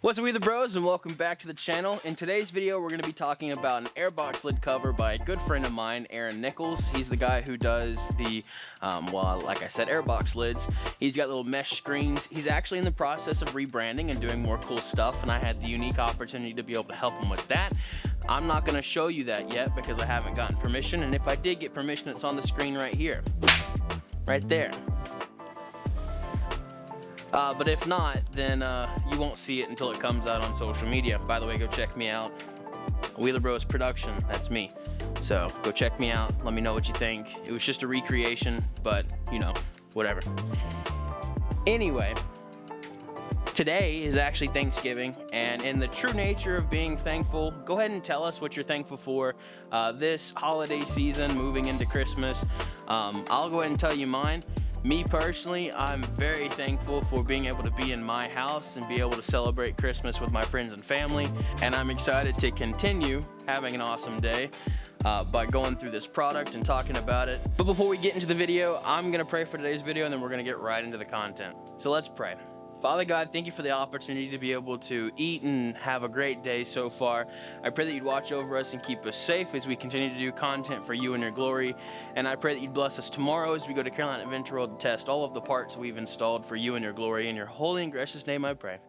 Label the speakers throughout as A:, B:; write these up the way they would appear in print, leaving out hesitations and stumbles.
A: What's up, Wheeler Bros, and welcome back to the channel. In today's video, we're going to be talking about an Airbox lid cover by a good friend of mine, Aaron Nichols. He's the guy who does the, like I said, Airbox lids. He's got little mesh screens. He's actually in the process of rebranding and doing more cool stuff, and I had the unique opportunity to be able to help him with that. I'm not going to show you that yet because I haven't gotten permission, and if I did get permission, it's on the screen right here. Right there. But if not, then you won't see it until it comes out on social media. By the way, go check me out. Wheeler Bros Production, that's me. So go check me out. Let me know what you think. It was just a recreation, but you know, whatever. Anyway, today is actually Thanksgiving, and in the true nature of being thankful, go ahead and tell us what you're thankful for this holiday season, moving into Christmas. I'll go ahead and tell you mine. Me personally, I'm very thankful for being able to be in my house and be able to celebrate Christmas with my friends and family. And I'm excited to continue having an awesome day by going through this product and talking about it. But before we get into the video, I'm gonna pray for today's video and then we're gonna get right into the content. So let's pray. Father God, thank you for the opportunity to be able to eat and have a great day so far. I pray that you'd watch over us and keep us safe as we continue to do content for you and your glory. And I pray that you'd bless us tomorrow as we go to Carolina Adventure World to test all of the parts we've installed for you and your glory. In your holy and gracious name I pray.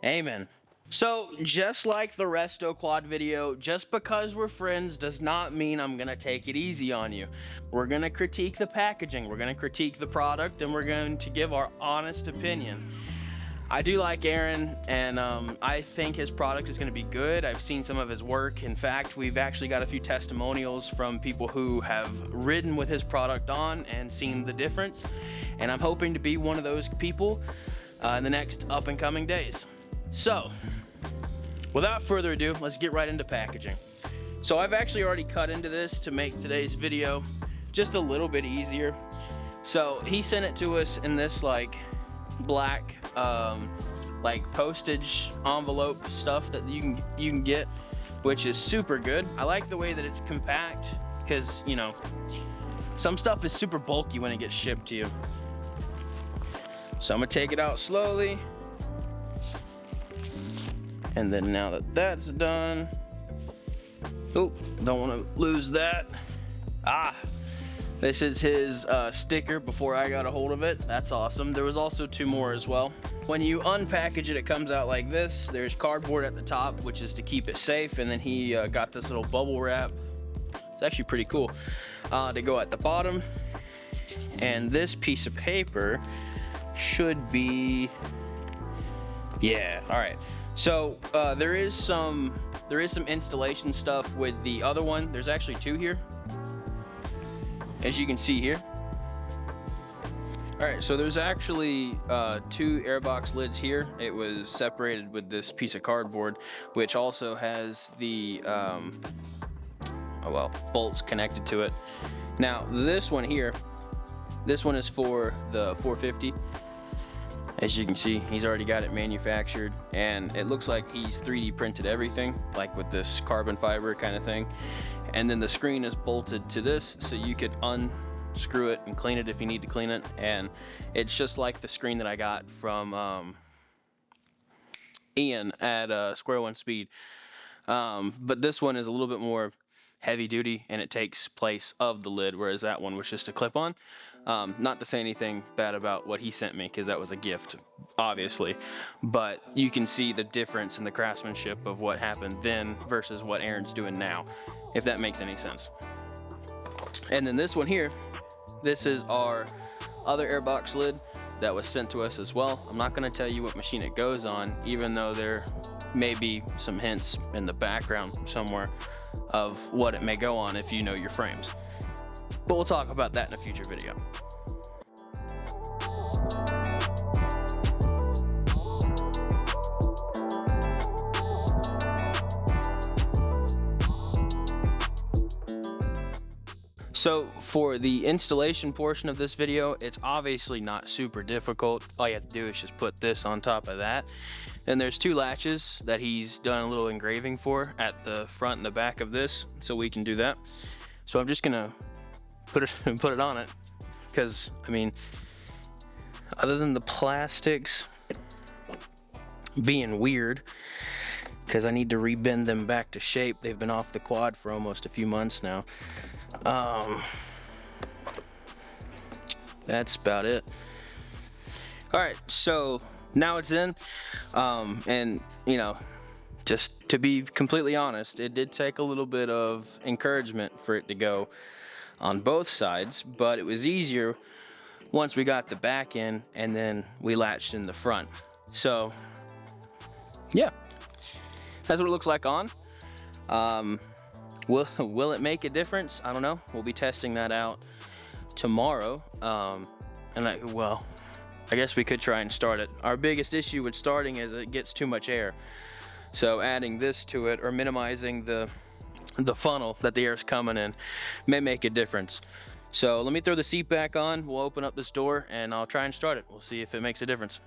A: Amen. So just like the Restoquad video, just because we're friends does not mean I'm gonna take it easy on you. We're gonna critique the packaging, we're gonna critique the product, and we're going to give our honest opinion. I do like Aaron, and I think his product is going to be good. I've seen some of his work. In fact, we've actually got a few testimonials from people who have ridden with his product on and seen the difference. And I'm hoping to be one of those people in the next up and coming days. So, without further ado, let's get right into packaging. So I've actually already cut into this to make today's video just a little bit easier. So he sent it to us in this like black like postage envelope stuff that you can get, which is super good. I like the way that it's compact because, you know, some stuff is super bulky when it gets shipped to you. So I'm gonna take it out slowly, and then now that that's done, oh, don't want to lose that. This is his sticker before I got a hold of it. That's awesome. There was also two more as well. When you unpackage it, it comes out like this. There's cardboard at the top, which is to keep it safe, and then he got this little bubble wrap. It's actually pretty cool to go at the bottom. And this piece of paper should be, yeah, all right. So there is some installation stuff with the other one. There's actually two here, as you can see here. All right, so there's actually two Airbox lids here. It was separated with this piece of cardboard, which also has the bolts connected to it. Now this one here, this one is for the 450. As you can see, he's already got it manufactured, and it looks like he's 3D printed everything, like with this carbon fiber kind of thing. And then the screen is bolted to this, so you could unscrew it and clean it if you need to clean it. And it's just like the screen that I got from Ian at Square One Speed. But this one is a little bit more heavy duty, and it takes place of the lid, whereas that one was just a clip-on. Not to say anything bad about what he sent me, because that was a gift, obviously, but you can see the difference in the craftsmanship of what happened then versus what Aaron's doing now, if that makes any sense. And then this one here, this is our other Airbox lid that was sent to us as well. I'm not going to tell you what machine it goes on, even though there may be some hints in the background somewhere of what it may go on if you know your frames. But we'll talk about that in a future video. So for the installation portion of this video, it's obviously not super difficult. All you have to do is just put this on top of that. And there's two latches that he's done a little engraving for at the front and the back of this, so we can do that. So I'm just gonna put it on it, because I mean, other than the plastics, being weird because I need to rebend them back to shape. They've been off the quad for almost a few months now. That's about it. All right, so now it's in, and you know, just to be completely honest, it did take a little bit of encouragement for it to go on both sides, but it was easier once we got the back in and then we latched in the front. So yeah, that's what it looks like on. Will it make a difference? I don't know. We'll be testing that out tomorrow. I guess we could try and start it. Our biggest issue with starting is it gets too much air. So adding this to it or minimizing the funnel that the air is coming in may make a difference. So let me throw the seat back on. We'll open up this door and I'll try and start it. We'll see if it makes a difference.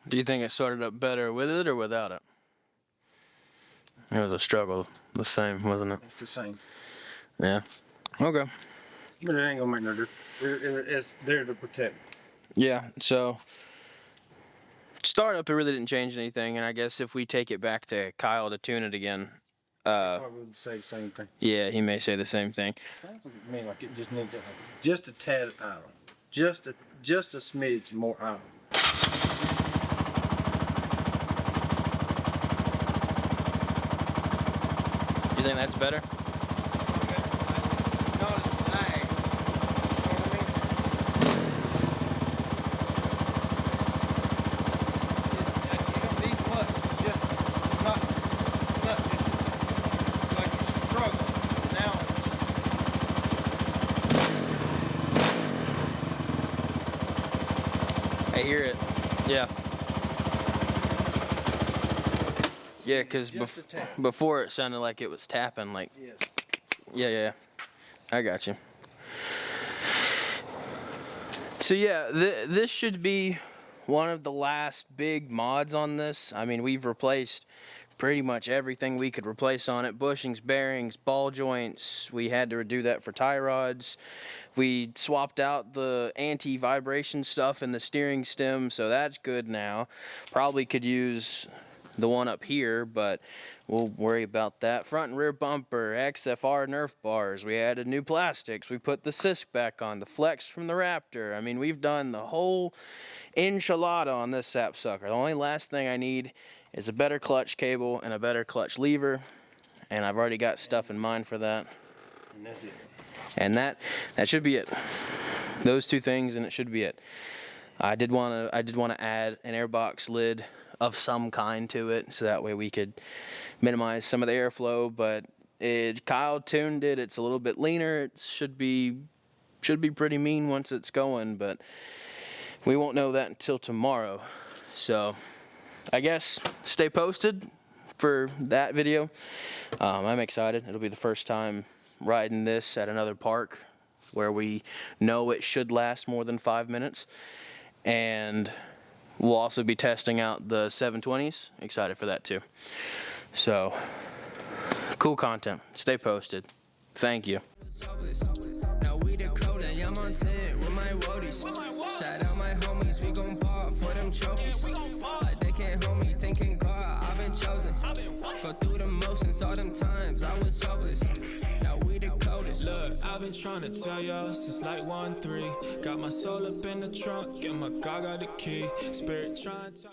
A: Do you think it started up better with it or without it? It was a struggle, the same, wasn't it?
B: It's the same.
A: Yeah. Okay.
B: But it ain't gonna make no difference. It's there to protect.
A: Yeah, so startup, it really didn't change anything, and I guess if we take it back to Kyle to tune it again,
B: I would say the same thing.
A: yeah, he may say the same thing.
B: Sounds to me like it just needs to happen. Just a tad idle. Just a smidge more idle.
A: You think that's better? I hear it. Yeah. Yeah, because before it sounded like it was tapping, like.
B: Yes.
A: Yeah. I got you. So yeah, this should be one of the last big mods on this. I mean, we've replaced pretty much everything we could replace on it. Bushings, bearings, ball joints. We had to redo that for tie rods. We swapped out the anti-vibration stuff in the steering stem, so that's good now. Probably could use the one up here, but we'll worry about that. Front and rear bumper, XFR Nerf bars. We added new plastics. We put the Sisk back on, the flex from the Raptor. I mean, we've done the whole enchilada on this sapsucker. The only last thing I need is a better clutch cable and a better clutch lever, and I've already got stuff in mind for that.
B: And that's it.
A: And that should be it. Those two things, and it should be it. I did want to add an airbox lid of some kind to it, so that way we could minimize some of the airflow. But Kyle tuned it. It's a little bit leaner. It should be pretty mean once it's going, but we won't know that until tomorrow. So I guess stay posted for that video. I'm excited. It'll be the first time riding this at another park where we know it should last more than 5 minutes. And we'll also be testing out the 720s. Excited for that too. So, cool content. Stay posted. Thank you.
C: Now we the coldest. I'm on 10 with my roadies. Shout out my homies, we gon' ball for them trophies. Like they can't hold me, thinking God, I've been chosen. Go through the motions all them times, I was hopeless. Now we the coldest.
D: Look, I've been trying to tell y'all since like 1-3. Got my soul up in the trunk, get my God got the key. Spirit trying to talk.